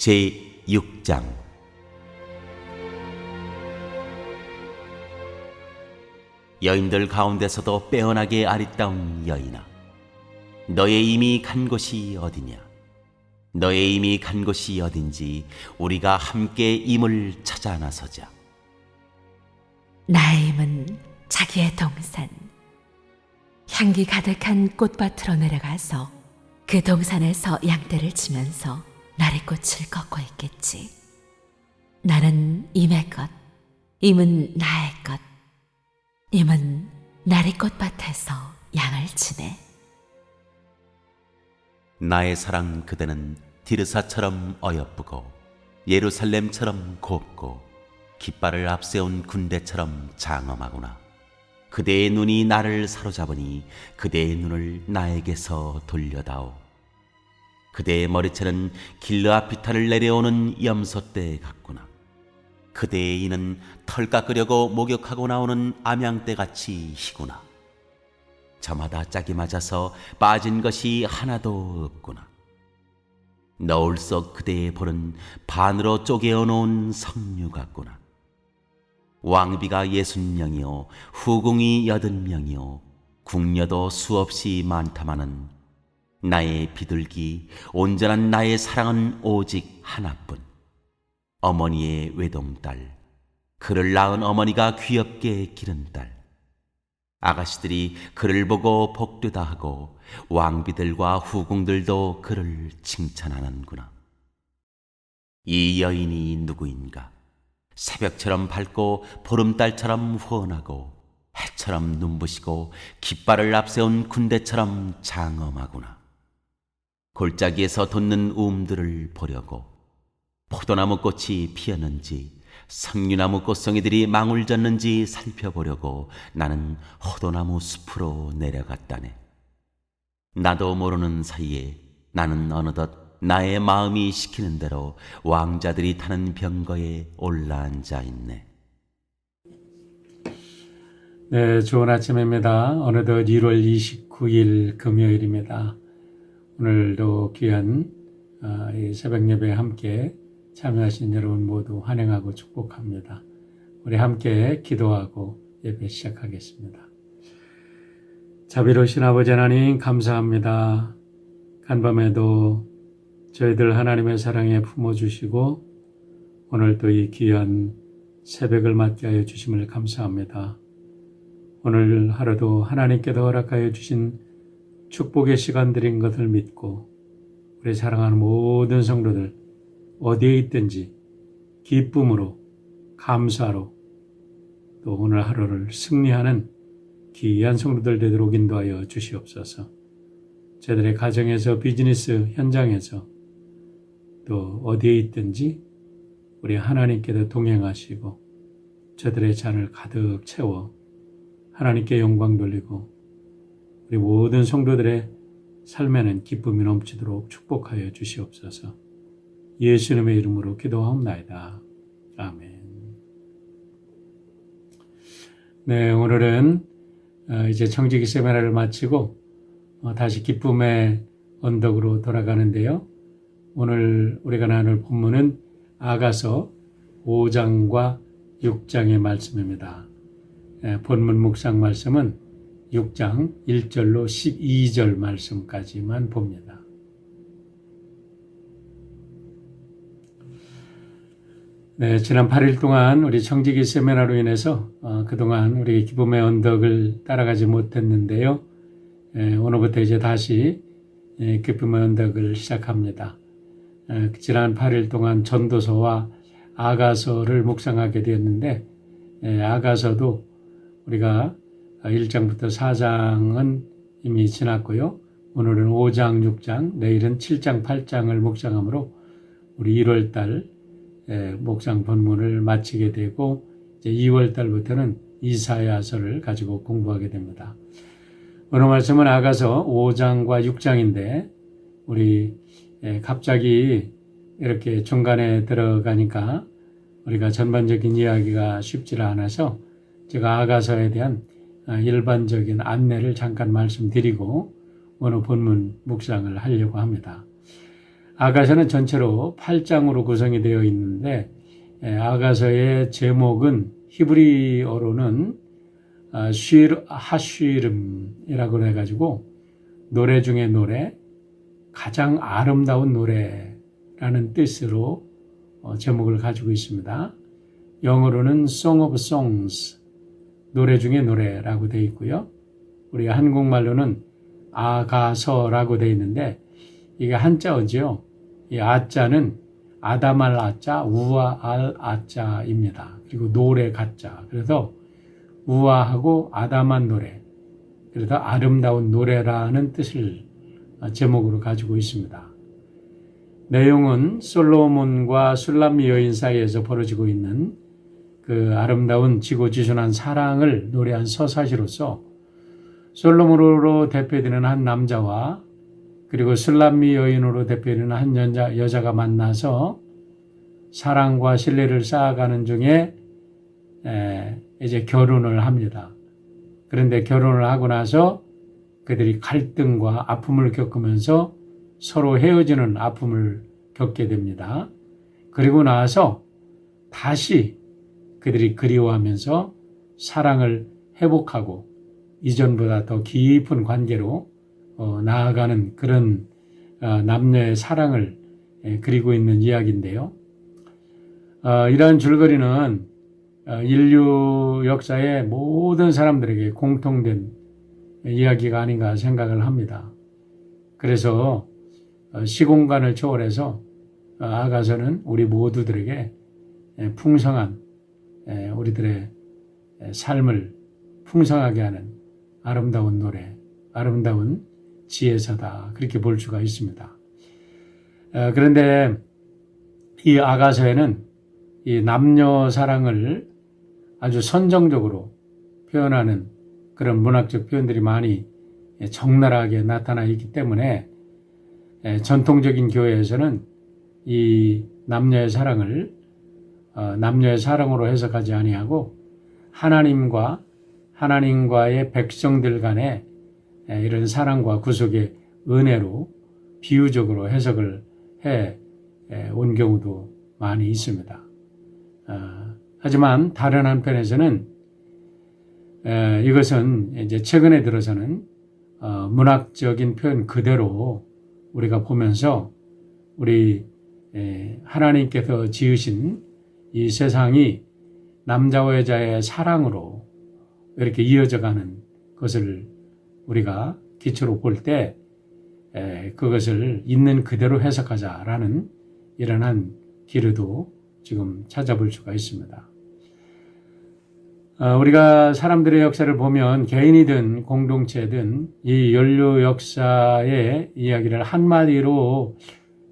제6장. 여인들 가운데서도 빼어나게 아리따운 여인아, 너의 이미 간 곳이 어디냐? 너의 이미 간 곳이 어딘지 우리가 함께 임을 찾아 나서자. 나의 임은 자기의 동산, 향기 가득한 꽃밭으로 내려가서 그 동산에서 양떼를 치면서 나의 꽃을 꺾고 있겠지. 나는 임의 것, 임은 나의 것, 임은 나의 꽃밭에서 양을 치네. 나의 사랑 그대는 디르사처럼 어여쁘고 예루살렘처럼 곱고 깃발을 앞세운 군대처럼 장엄하구나. 그대의 눈이 나를 사로잡으니 그대의 눈을 나에게서 돌려다오. 그대의 머리채는 길르아피타를 내려오는 염소떼 같구나. 그대의 이는 털 깎으려고 목욕하고 나오는 암양떼같이 희구나. 저마다 짝이 맞아서 빠진 것이 하나도 없구나. 너울 속 그대의 볼은 반으로 쪼개어 놓은 석류 같구나. 왕비가 60명이요 후궁이 80명이요 궁녀도 수없이 많다마는 나의 비둘기 온전한 나의 사랑은 오직 하나뿐. 어머니의 외동딸, 그를 낳은 어머니가 귀엽게 기른 딸. 아가씨들이 그를 보고 복되다 하고 왕비들과 후궁들도 그를 칭찬하는구나. 이 여인이 누구인가? 새벽처럼 밝고 보름달처럼 후원하고 해처럼 눈부시고 깃발을 앞세운 군대처럼 장엄하구나. 골짜기에서 돋는 움들을 보려고 포도나무 꽃이 피었는지 석류나무 꽃송이들이 망울 졌는지 살펴보려고 나는 호도나무 숲으로 내려갔다네. 나도 모르는 사이에 나는 어느덧 나의 마음이 시키는 대로 왕자들이 타는 병거에 올라앉아 있네. 네, 좋은 아침입니다. 어느덧 1월 29일 금요일입니다. 오늘도 귀한 이 새벽 예배에 함께 참여하신 여러분 모두 환영하고 축복합니다. 우리 함께 기도하고 예배 시작하겠습니다. 자비로우신 아버지 하나님 감사합니다. 간밤에도 저희들 하나님의 사랑에 품어주시고 오늘 또 이 귀한 새벽을 맞게 하여 주심을 감사합니다. 오늘 하루도 하나님께서 허락하여 주신 축복의 시간들인 것을 믿고 우리 사랑하는 모든 성도들 어디에 있든지 기쁨으로 감사로 또 오늘 하루를 승리하는 귀한 성도들 되도록 인도하여 주시옵소서. 저들의 가정에서 비즈니스 현장에서 또 어디에 있든지 우리 하나님께서 동행하시고 저들의 잔을 가득 채워 하나님께 영광 돌리고 우리 모든 성도들의 삶에는 기쁨이 넘치도록 축복하여 주시옵소서. 예수님의 이름으로 기도하옵나이다. 아멘. 네, 오늘은 이제 청지기 세미나를 마치고 다시 기쁨의 언덕으로 돌아가는데요. 오늘 우리가 나눌 본문은 아가서 5장과 6장의 말씀입니다. 본문 묵상 말씀은 6장 1절로 12절 말씀까지만 봅니다. 네, 지난 8일 동안 우리 청지기 세미나로 인해서 그동안 우리 기쁨의 언덕을 따라가지 못했는데요. 오늘부터 이제 다시 기쁨의 언덕을 시작합니다. 지난 8일 동안 전도서와 아가서를 묵상하게 되었는데 아가서도 우리가 1장부터 4장은 이미 지났고요. 오늘은 5장, 6장, 내일은 7장, 8장을 묵상하므로 우리 1월달 묵상 본문을 마치게 되고 이제 2월달부터는 이사야서를 가지고 공부하게 됩니다. 오늘 말씀은 아가서 5장과 6장인데 우리 갑자기 이렇게 중간에 들어가니까 우리가 전반적인 이야기가 쉽지 않아서 제가 아가서에 대한 일반적인 안내를 잠깐 말씀드리고 오늘 본문 묵상을 하려고 합니다. 아가서는 전체로 8장으로 구성이 되어 있는데 아가서의 제목은 히브리어로는 쉴 하쉬름이라고 해가지고 노래 중에 노래, 가장 아름다운 노래라는 뜻으로 제목을 가지고 있습니다. 영어로는 Song of Songs, 노래 중에 노래라고 되어 있고요. 우리 한국말로는 아가서라고 되어 있는데 이게 한자어죠. 이 아자는 아담할 아자, 우아할 아자입니다. 그리고 노래 가자. 그래서 우아하고 아담한 노래, 그래서 아름다운 노래라는 뜻을 제목으로 가지고 있습니다. 내용은 솔로몬과 술람미 여인 사이에서 벌어지고 있는 그 아름다운 지고지순한 사랑을 노래한 서사시로서 솔로몬으로 대표되는 한 남자와 그리고 술람미 여인으로 대표되는 한 여자가 만나서 사랑과 신뢰를 쌓아가는 중에 이제 결혼을 합니다. 그런데 결혼을 하고 나서 그들이 갈등과 아픔을 겪으면서 서로 헤어지는 아픔을 겪게 됩니다. 그리고 나서 다시 그들이 그리워하면서 사랑을 회복하고 이전보다 더 깊은 관계로 나아가는 그런 남녀의 사랑을 그리고 있는 이야기인데요. 이러한 줄거리는 인류 역사의 모든 사람들에게 공통된 이야기가 아닌가 생각을 합니다. 그래서 시공간을 초월해서 아가서는 우리 모두들에게 풍성한 우리들의 삶을 풍성하게 하는 아름다운 노래, 아름다운 지혜서다, 그렇게 볼 수가 있습니다. 그런데 이 아가서에는 이 남녀 사랑을 아주 선정적으로 표현하는 그런 문학적 표현들이 많이 적나라하게 나타나 있기 때문에 전통적인 교회에서는 이 남녀의 사랑을 남녀의 사랑으로 해석하지 아니하고 하나님과의 백성들 간의 이런 사랑과 구속의 은혜로 비유적으로 해석을 해 온 경우도 많이 있습니다. 하지만 다른 한편에서는 이것은 이제 최근에 들어서는 문학적인 표현 그대로 우리가 보면서 우리 하나님께서 지으신 이 세상이 남자와 여자의 사랑으로 이렇게 이어져가는 것을 우리가 기초로 볼 때 그것을 있는 그대로 해석하자라는 이러한 기류도 지금 찾아볼 수가 있습니다. 우리가 사람들의 역사를 보면 개인이든 공동체든 이 인류 역사의 이야기를 한마디로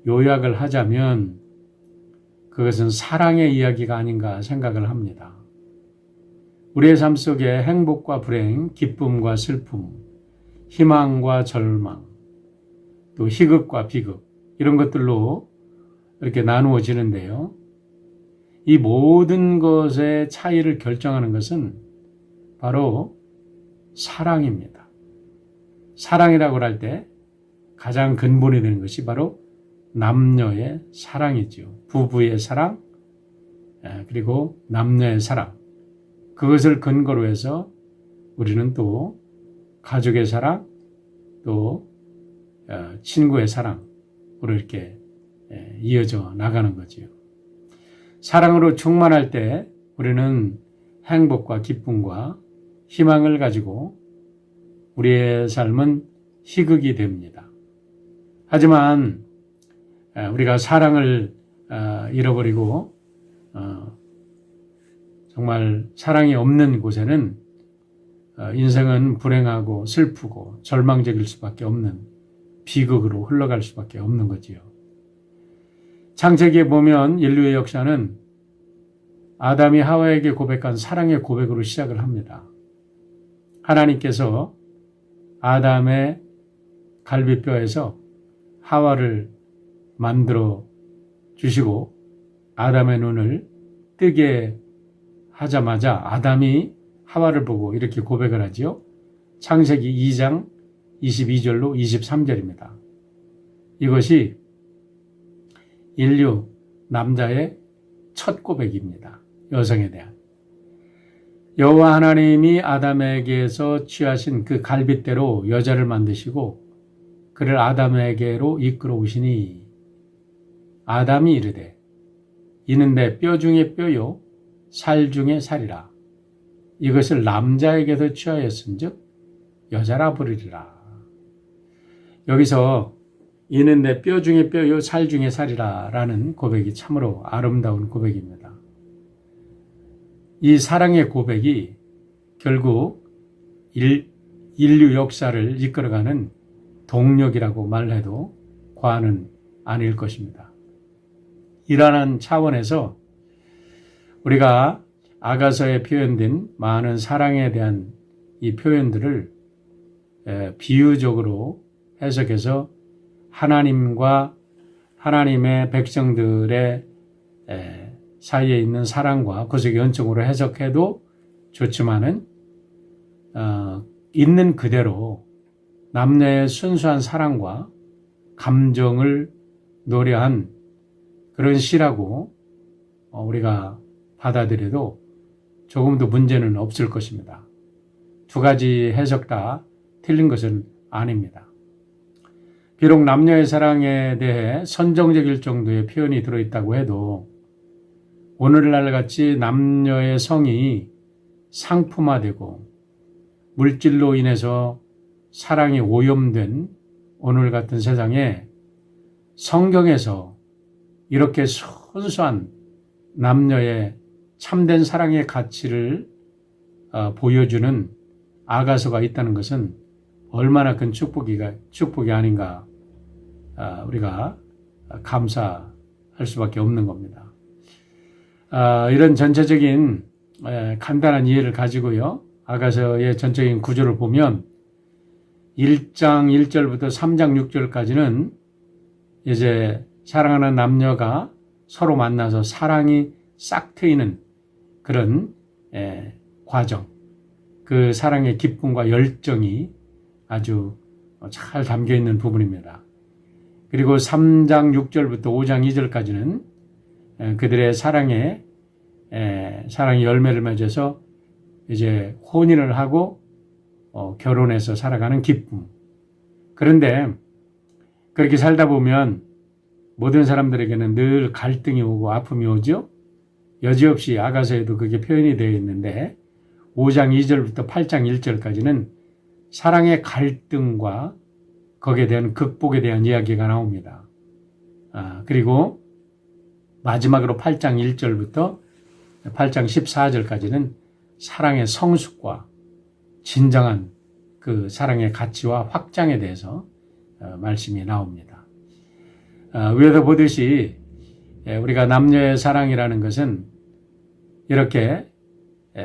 요약을 하자면 그것은 사랑의 이야기가 아닌가 생각을 합니다. 우리의 삶 속에 행복과 불행, 기쁨과 슬픔, 희망과 절망, 또 희극과 비극 이런 것들로 이렇게 나누어지는데요. 이 모든 것의 차이를 결정하는 것은 바로 사랑입니다. 사랑이라고 할 때 가장 근본이 되는 것이 바로 남녀의 사랑이죠. 부부의 사랑, 그리고 남녀의 사랑. 그것을 근거로 해서 우리는 또 가족의 사랑, 또 친구의 사랑으로 이렇게 이어져 나가는 거지요. 사랑으로 충만할 때 우리는 행복과 기쁨과 희망을 가지고 우리의 삶은 희극이 됩니다. 하지만 우리가 사랑을 잃어버리고 정말 사랑이 없는 곳에는 인생은 불행하고 슬프고 절망적일 수밖에 없는 비극으로 흘러갈 수밖에 없는 거지요. 창세기에 보면 인류의 역사는 아담이 하와에게 고백한 사랑의 고백으로 시작을 합니다. 하나님께서 아담의 갈비뼈에서 하와를 만들어 주시고 아담의 눈을 뜨게 하자마자 아담이 하와를 보고 이렇게 고백을 하지요. 창세기 2장 22절로 23절입니다. 이것이 인류 남자의 첫 고백입니다. 여성에 대한. 여호와 하나님이 아담에게서 취하신 그 갈빗대로 여자를 만드시고 그를 아담에게로 이끌어 오시니 아담이 이르되 이는 내 뼈 중에 뼈요 살 중에 살이라. 이것을 남자에게서 취하였은즉 여자라 부르리라. 여기서 이는 내 뼈 중에 뼈요 살 중에 살이라 라는 고백이 참으로 아름다운 고백입니다. 이 사랑의 고백이 결국 인류 역사를 이끌어가는 동력이라고 말해도 과언은 아닐 것입니다. 이러한 차원에서 우리가 아가서에 표현된 많은 사랑에 대한 이 표현들을 비유적으로 해석해서 하나님과 하나님의 백성들의 사이에 있는 사랑과 구속의 연증으로 해석해도 좋지만은 있는 그대로 남녀의 순수한 사랑과 감정을 노래한 그런 시라고 우리가 받아들여도 조금도 문제는 없을 것입니다. 두 가지 해석 다 틀린 것은 아닙니다. 비록 남녀의 사랑에 대해 선정적일 정도의 표현이 들어있다고 해도 오늘날 같이 남녀의 성이 상품화되고 물질로 인해서 사랑이 오염된 오늘 같은 세상에 성경에서 이렇게 순수한 남녀의 참된 사랑의 가치를 보여주는 아가서가 있다는 것은 얼마나 큰 축복이 아닌가 우리가 감사할 수밖에 없는 겁니다. 이런 전체적인 간단한 이해를 가지고요. 아가서의 전적인 구조를 보면 1장 1절부터 3장 6절까지는 이제 사랑하는 남녀가 서로 만나서 사랑이 싹 트이는 그런 과정, 그 사랑의 기쁨과 열정이 아주 잘 담겨 있는 부분입니다. 그리고 3장 6절부터 5장 2절까지는 그들의 사랑이 열매를 맺어서 이제 혼인을 하고 결혼해서 살아가는 기쁨. 그런데 그렇게 살다 보면 모든 사람들에게는 늘 갈등이 오고 아픔이 오죠. 여지없이 아가서에도 그게 표현이 되어 있는데 5장 2절부터 8장 1절까지는 사랑의 갈등과 거기에 대한 극복에 대한 이야기가 나옵니다. 그리고 마지막으로 8장 1절부터 8장 14절까지는 사랑의 성숙과 진정한 그 사랑의 가치와 확장에 대해서 말씀이 나옵니다. 위에서 보듯이 우리가 남녀의 사랑이라는 것은 이렇게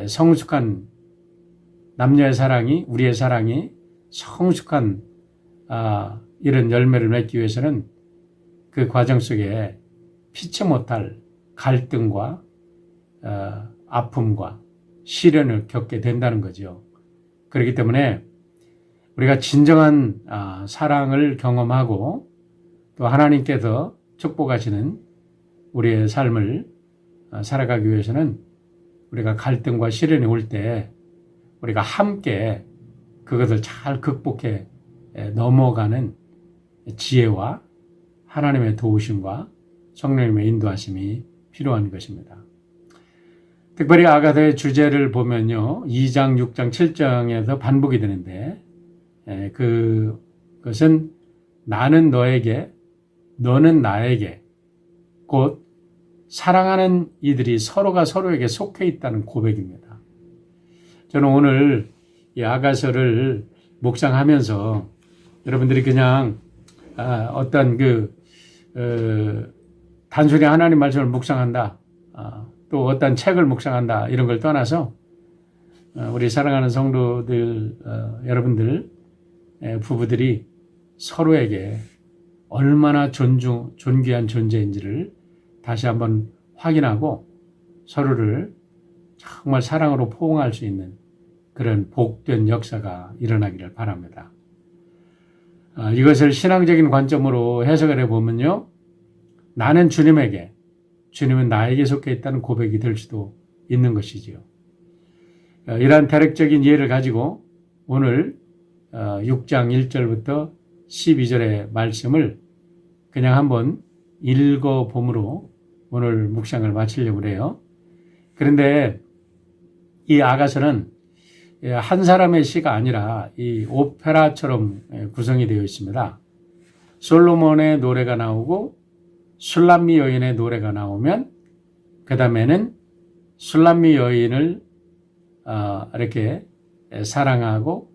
성숙한 남녀의 사랑이, 우리의 사랑이 성숙한 이런 열매를 맺기 위해서는 그 과정 속에 피치 못할 갈등과 아픔과 시련을 겪게 된다는 거죠. 그렇기 때문에 우리가 진정한 사랑을 경험하고 또 하나님께서 축복하시는 우리의 삶을 살아가기 위해서는 우리가 갈등과 시련이 올 때 우리가 함께 그것을 잘 극복해 넘어가는 지혜와 하나님의 도우심과 성령님의 인도하심이 필요한 것입니다. 특별히 아가서의 주제를 보면요. 2장, 6장, 7장에서 반복이 되는데 그것은 나는 너에게, 너는 나에게 곧 사랑하는 이들이 서로가 서로에게 속해 있다는 고백입니다. 저는 오늘 이 아가서를 묵상하면서 여러분들이 그냥 어떤 단순히 하나님 말씀을 묵상한다, 또 어떤 책을 묵상한다 이런 걸 떠나서 우리 사랑하는 성도들 여러분들 부부들이 서로에게 얼마나 존귀한 존재인지를 다시 한번 확인하고 서로를 정말 사랑으로 포옹할 수 있는 그런 복된 역사가 일어나기를 바랍니다. 이것을 신앙적인 관점으로 해석을 해보면요. 나는 주님에게, 주님은 나에게 속해 있다는 고백이 될 수도 있는 것이지요. 이러한 대략적인 이해를 가지고 오늘 6장 1절부터 12절의 말씀을 그냥 한번 읽어봄으로 오늘 묵상을 마치려고 해요. 그런데 이 아가서는 한 사람의 시가 아니라 이 오페라처럼 구성이 되어 있습니다. 솔로몬의 노래가 나오고 술람미 여인의 노래가 나오면 그 다음에는 술람미 여인을 이렇게 사랑하고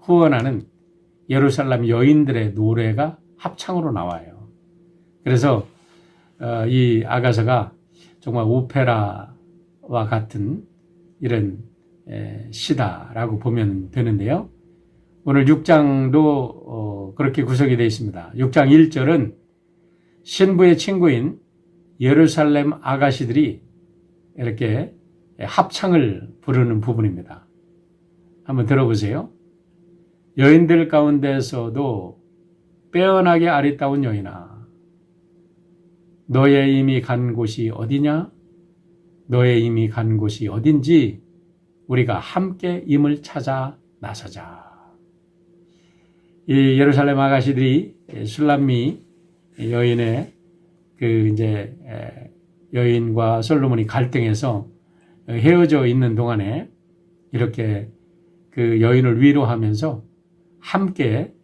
후원하는 예루살렘 여인들의 노래가 합창으로 나와요. 그래서 이 아가서가 정말 오페라와 같은 이런 시다라고 보면 되는데요. 오늘 6장도 그렇게 구성이 되어 있습니다. 6장 1절은 신부의 친구인 예루살렘 아가씨들이 이렇게 합창을 부르는 부분입니다. 한번 들어보세요. 여인들 가운데서도 빼어나게 아리따운 여인아, 너의 이미 간 곳이 어디냐? 너의 이미 간 곳이 어딘지 우리가 함께 임을 찾아 나서자. 이 예루살렘 아가씨들이 술람미 여인의 여인과 솔로몬이 갈등해서 헤어져 있는 동안에 이렇게 그 여인을 위로하면서 함께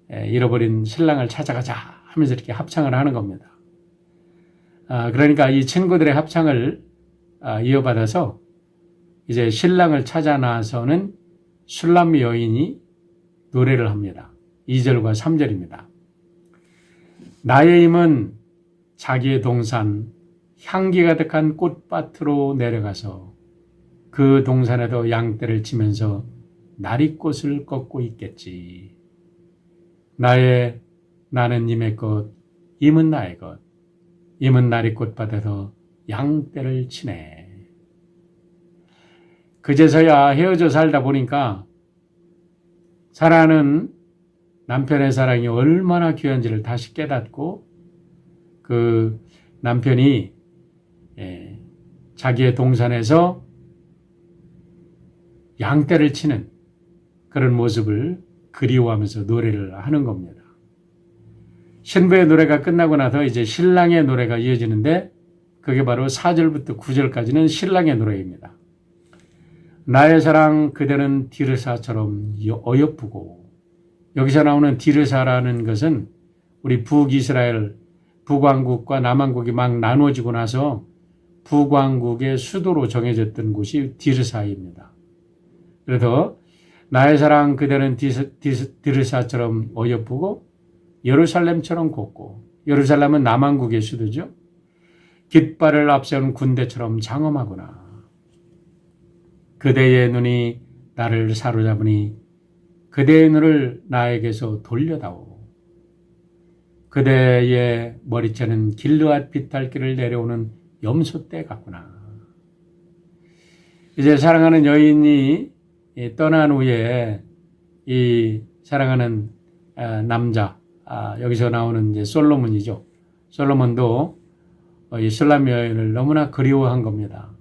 잃어버린 신랑을 찾아가자 하면서 이렇게 합창을 하는 겁니다. 그러니까 이 친구들의 합창을 이어받아서 이제 신랑을 찾아 나서는 술람미 여인이 노래를 합니다. 2절과 3절입니다. 나의 힘은 자기의 동산 향기 가득한 꽃밭으로 내려가서 그 동산에도 양떼를 치면서 나리꽃을 꺾고 있겠지. 나는 님의 것, 임은 나의 것, 임은 나리꽃밭에서 양떼를 치네. 그제서야 헤어져 살다 보니까 사랑하는 남편의 사랑이 얼마나 귀한지를 다시 깨닫고 그 남편이 자기의 동산에서 양떼를 치는 그런 모습을 그리워하면서 노래를 하는 겁니다. 신부의 노래가 끝나고 나서 이제 신랑의 노래가 이어지는데 그게 바로 4절부터 9절까지는 신랑의 노래입니다. 나의 사랑 그대는 디르사처럼 어여쁘고, 여기서 나오는 디르사라는 것은 우리 북이스라엘 북왕국과 남왕국이 막 나눠지고 나서 북왕국의 수도로 정해졌던 곳이 디르사입니다. 그래서 나의 사랑 그대는 디르사처럼 어여쁘고 예루살렘처럼 곱고, 예루살렘은 남왕국의 수도죠. 깃발을 앞세운 군대처럼 장엄하구나. 그대의 눈이 나를 사로잡으니 그대의 눈을 나에게서 돌려다오. 그대의 머리채는 길르앗 비탈길을 내려오는 염소떼 같구나. 이제 사랑하는 여인이 떠난 후에 이 사랑하는 남자, 여기서 나오는 이제 솔로몬이죠. 솔로몬도 이 술람 여인을 너무나 그리워한 겁니다.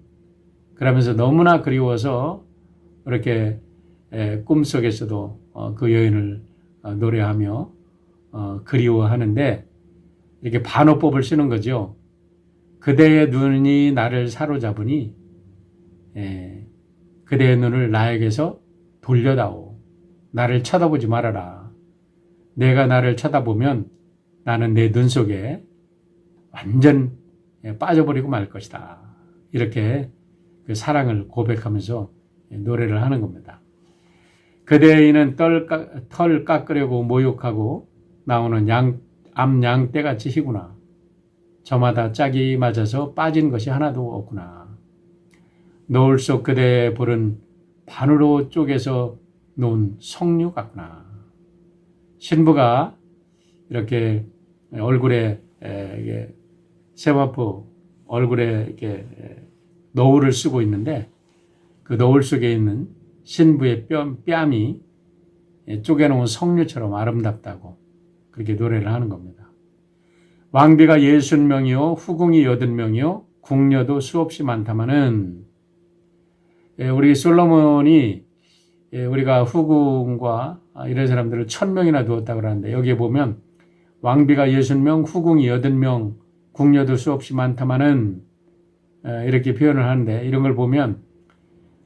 그러면서 너무나 그리워서 이렇게 꿈속에서도 그 여인을 노래하며 그리워하는데 이렇게 반어법을 쓰는 거죠. 그대의 눈이 나를 사로잡으니 그대의 눈을 나에게서 돌려다오. 나를 쳐다보지 말아라. 내가 나를 쳐다보면 나는 내 눈 속에 완전 빠져버리고 말 것이다. 이렇게 그 사랑을 고백하면서 노래를 하는 겁니다. 그대의 이는 털 깎으려고 모욕하고 나오는 암양떼같이 희구나. 저마다 짝이 맞아서 빠진 것이 하나도 없구나. 노을 속 그대의 볼은 반으로 쪼개서 놓은 석류 같구나. 신부가 이렇게 얼굴에 세마포 얼굴에 이렇게 노을을 쓰고 있는데 그 노을 속에 있는 신부의 뺨이 쪼개놓은 석류처럼 아름답다고 그렇게 노래를 하는 겁니다. 왕비가 60명이요 후궁이 80명이요 궁녀도 수없이 많다마는 우리 솔로몬이 우리가 후궁과 이런 사람들을 1000명이나 두었다고 그러는데 여기에 보면 왕비가 60명, 후궁이 80명, 궁녀도 수없이 많다마는 이렇게 표현을 하는데 이런 걸 보면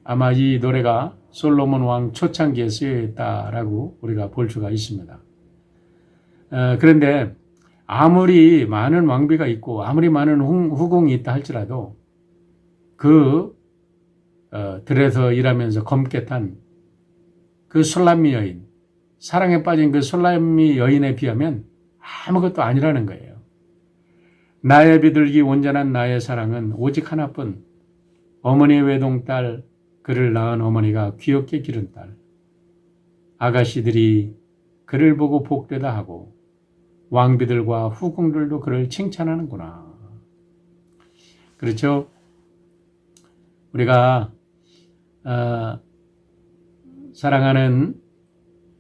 아마 이 노래가 솔로몬 왕 초창기에 쓰여 있다라고 우리가 볼 수가 있습니다. 그런데 아무리 많은 왕비가 있고 아무리 많은 후궁이 있다 할지라도 그 들에서 일하면서 검게 탄 그 술람미 여인, 사랑에 빠진 그 술람미 여인에 비하면 아무것도 아니라는 거예요. 나의 비둘기 온전한 나의 사랑은 오직 하나뿐 어머니의 외동딸 그를 낳은 어머니가 귀엽게 기른 딸 아가씨들이 그를 보고 복되다 하고 왕비들과 후궁들도 그를 칭찬하는구나. 그렇죠? 우리가 사랑하는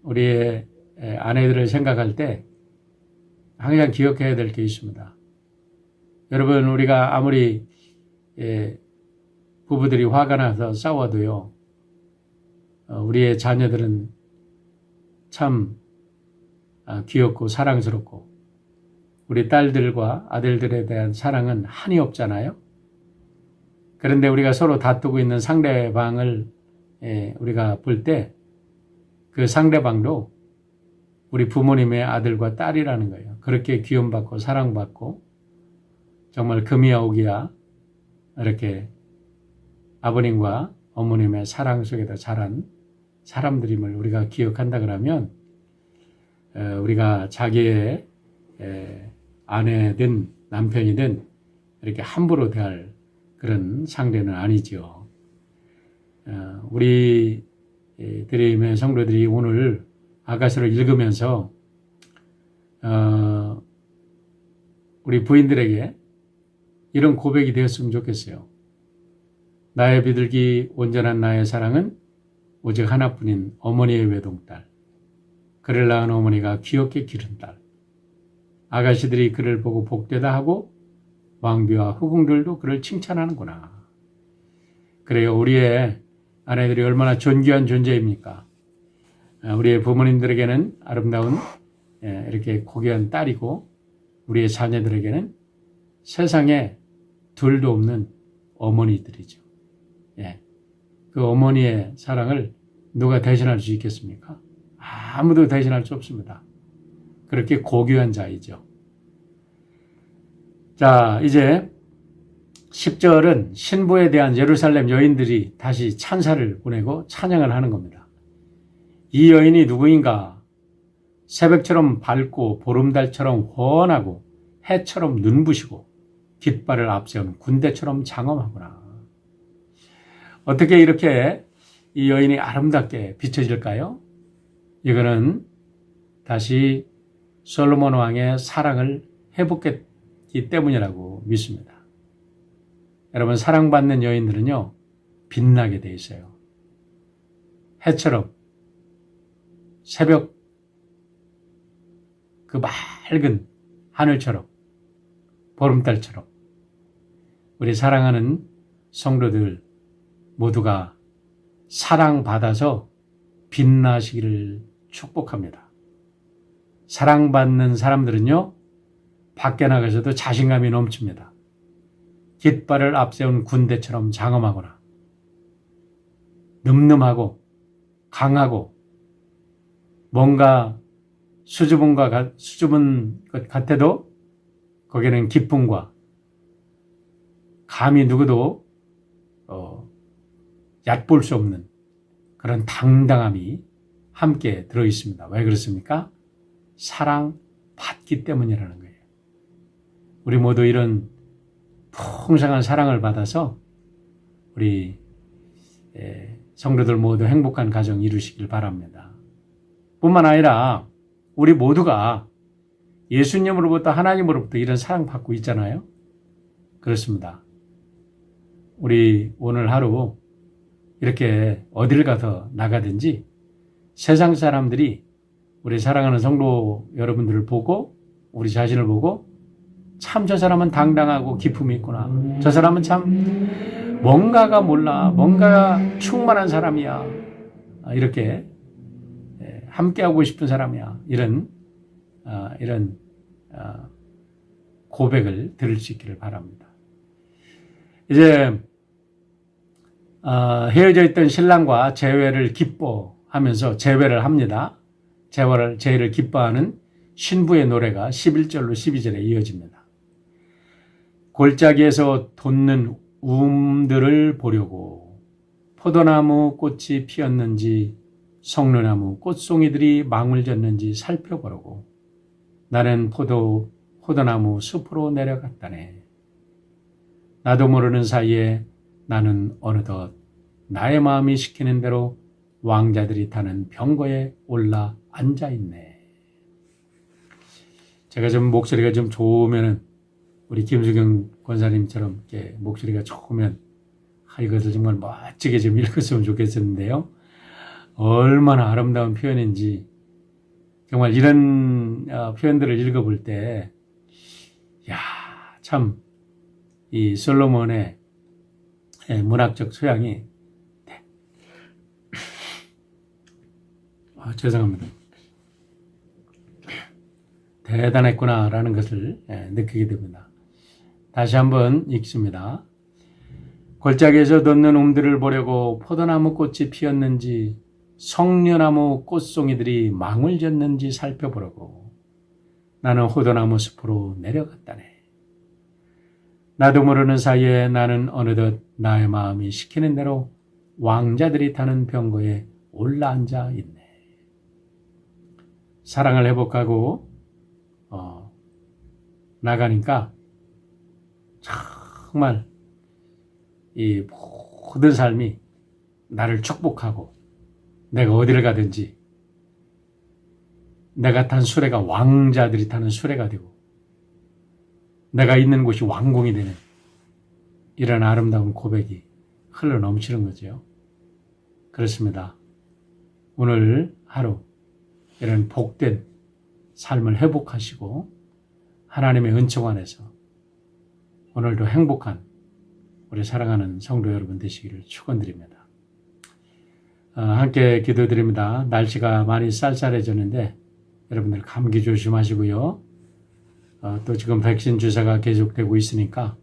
우리의 아내들을 생각할 때 항상 기억해야 될 게 있습니다. 여러분 우리가 아무리 부부들이 화가 나서 싸워도요. 우리의 자녀들은 참 귀엽고 사랑스럽고 우리 딸들과 아들들에 대한 사랑은 한이 없잖아요. 그런데 우리가 서로 다투고 있는 상대방을 우리가 볼 때 그 상대방도 우리 부모님의 아들과 딸이라는 거예요. 그렇게 귀여움받고 사랑받고 정말 금이야 오기야 이렇게 아버님과 어머님의 사랑 속에다 자란 사람들임을 우리가 기억한다 그러면 우리가 자기의 아내든 남편이든 이렇게 함부로 대할 그런 상대는 아니죠. 우리 드림의 성도들이 오늘 아가서를 읽으면서 우리 부인들에게 이런 고백이 되었으면 좋겠어요. 나의 비둘기 온전한 나의 사랑은 오직 하나뿐인 어머니의 외동딸 그를 낳은 어머니가 귀엽게 기른 딸 아가씨들이 그를 보고 복되다 하고 왕비와 후궁들도 그를 칭찬하는구나. 그래요. 우리의 아내들이 얼마나 존귀한 존재입니까? 우리의 부모님들에게는 아름다운 이렇게 고귀한 딸이고 우리의 자녀들에게는 세상에 둘도 없는 어머니들이죠. 그 어머니의 사랑을 누가 대신할 수 있겠습니까? 아무도 대신할 수 없습니다. 그렇게 고귀한 자이죠. 자, 이제 10절은 신부에 대한 예루살렘 여인들이 다시 찬사를 보내고 찬양을 하는 겁니다. 이 여인이 누구인가? 새벽처럼 밝고 보름달처럼 훤하고 해처럼 눈부시고 깃발을 앞세운 군대처럼 장엄하구나. 어떻게 이렇게 이 여인이 아름답게 비춰질까요? 이거는 다시 솔로몬 왕의 사랑을 회복했기 때문이라고 믿습니다. 여러분 사랑받는 여인들은요 빛나게 돼 있어요. 해처럼 새벽 그 맑은 하늘처럼 보름달처럼 우리 사랑하는 성도들 모두가 사랑받아서 빛나시기를 축복합니다. 사랑받는 사람들은요 밖에 나가서도 자신감이 넘칩니다. 깃발을 앞세운 군대처럼 장엄하거나 늠름하고 강하고 뭔가 수줍은 것 같아도 거기는 기쁨과 감히 누구도 얕볼 수 없는 그런 당당함이 함께 들어있습니다. 왜 그렇습니까? 사랑받기 때문이라는 거예요. 우리 모두 이런 풍성한 사랑을 받아서 우리 성도들 모두 행복한 가정 이루시길 바랍니다. 뿐만 아니라 우리 모두가 예수님으로부터 하나님으로부터 이런 사랑받고 있잖아요. 그렇습니다. 우리 오늘 하루 이렇게 어딜 가서 나가든지 세상 사람들이 우리 사랑하는 성도 여러분들을 보고 우리 자신을 보고 참 저 사람은 당당하고 기품이 있구나. 저 사람은 참 뭔가가 몰라. 뭔가가 충만한 사람이야. 이렇게 함께하고 싶은 사람이야. 이런 고백을 들을 수 있기를 바랍니다. 이제 헤어져 있던 신랑과 재회를 기뻐하면서 재회를 합니다. 재회를 기뻐하는 신부의 노래가 11절로 12절에 이어집니다. 골짜기에서 돋는 움들을 보려고 포도나무 꽃이 피었는지 성류나무 꽃송이들이 망을 졌는지 살펴보려고 나는 포도나무 숲으로 내려갔다네. 나도 모르는 사이에 나는 어느덧 나의 마음이 시키는 대로 왕자들이 타는 병거에 올라 앉아있네. 제가 좀 목소리가 좀 좋으면은 우리 김수경 권사님처럼 이렇게 목소리가 좋으면 이것을 정말 멋지게 좀 읽었으면 좋겠었는데요. 얼마나 아름다운 표현인지 정말 이런 표현들을 읽어볼 때 참 이 솔로몬의 문학적 소양이 죄송합니다. 대단했구나라는 것을 느끼게 됩니다. 다시 한번 읽습니다. 골짜기에서 돋는 움들을 보려고 포도나무 꽃이 피었는지 성류나무 꽃송이들이 망을 졌는지 살펴보려고 나는 포도나무 숲으로 내려갔다네. 나도 모르는 사이에 나는 어느덧 나의 마음이 시키는 대로 왕자들이 타는 병거에 올라앉아 있네. 사랑을 회복하고 나가니까 정말 이 모든 삶이 나를 축복하고 내가 어디를 가든지 내가 탄 수레가 왕자들이 타는 수레가 되고 내가 있는 곳이 왕궁이 되는 이런 아름다운 고백이 흘러 넘치는 거죠. 그렇습니다. 오늘 하루 이런 복된 삶을 회복하시고 하나님의 은총 안에서 오늘도 행복한 우리 사랑하는 성도 여러분 되시기를 축원드립니다. 함께 기도드립니다. 날씨가 많이 쌀쌀해졌는데 여러분들 감기 조심하시고요. 또 지금 백신 주사가 계속되고 있으니까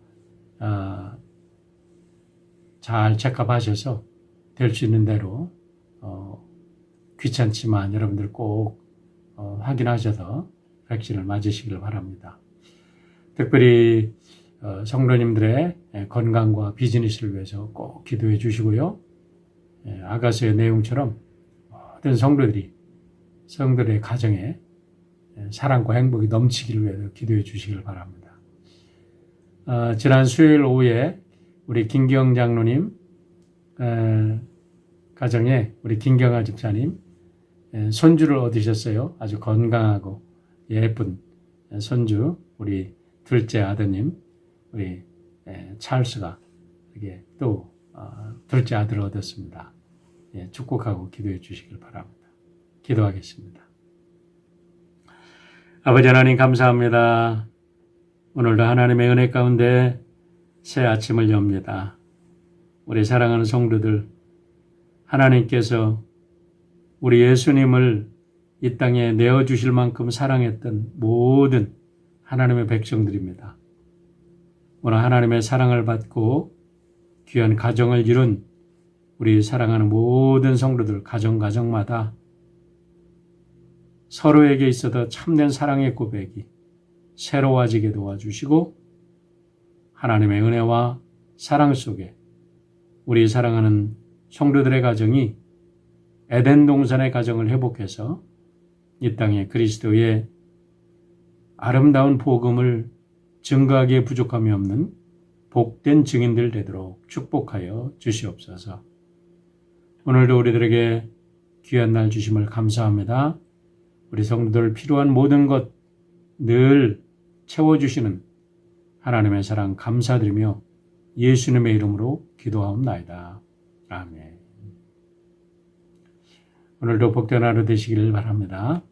잘 체크하셔서 될 수 있는 대로 귀찮지만 여러분들 꼭 확인하셔서 백신을 맞으시길 바랍니다. 특별히 성도님들의 건강과 비즈니스를 위해서 꼭 기도해 주시고요. 아가서의 내용처럼 모든 성도들의 가정에 사랑과 행복이 넘치기를 위해서 기도해 주시길 바랍니다. 지난 수요일 오후에 우리 김경 장로님 가정에 우리 김경아 집사님 손주를 얻으셨어요. 아주 건강하고 예쁜 손주 우리 둘째 아드님 우리 찰스가 이게 또 둘째 아들을 얻었습니다. 축복하고 기도해 주시길 바랍니다. 기도하겠습니다. 아버지 하나님 감사합니다. 오늘도 하나님의 은혜 가운데 새 아침을 엽니다. 우리 사랑하는 성도들 하나님께서 우리 예수님을 이 땅에 내어주실 만큼 사랑했던 모든 하나님의 백성들입니다. 오늘 하나님의 사랑을 받고 귀한 가정을 이룬 우리 사랑하는 모든 성도들 가정마다 서로에게 있어도 참된 사랑의 고백이 새로워지게 도와주시고 하나님의 은혜와 사랑 속에 우리 사랑하는 성도들의 가정이 에덴 동산의 가정을 회복해서 이 땅에 그리스도의 아름다운 복음을 증거하기에 부족함이 없는 복된 증인들 되도록 축복하여 주시옵소서. 오늘도 우리들에게 귀한 날 주심을 감사합니다. 우리 성도들 필요한 모든 것 늘 채워주시는 하나님의 사랑 감사드리며 예수님의 이름으로 기도하옵나이다. 아멘. 오늘도 복된 하루 되시기를 바랍니다.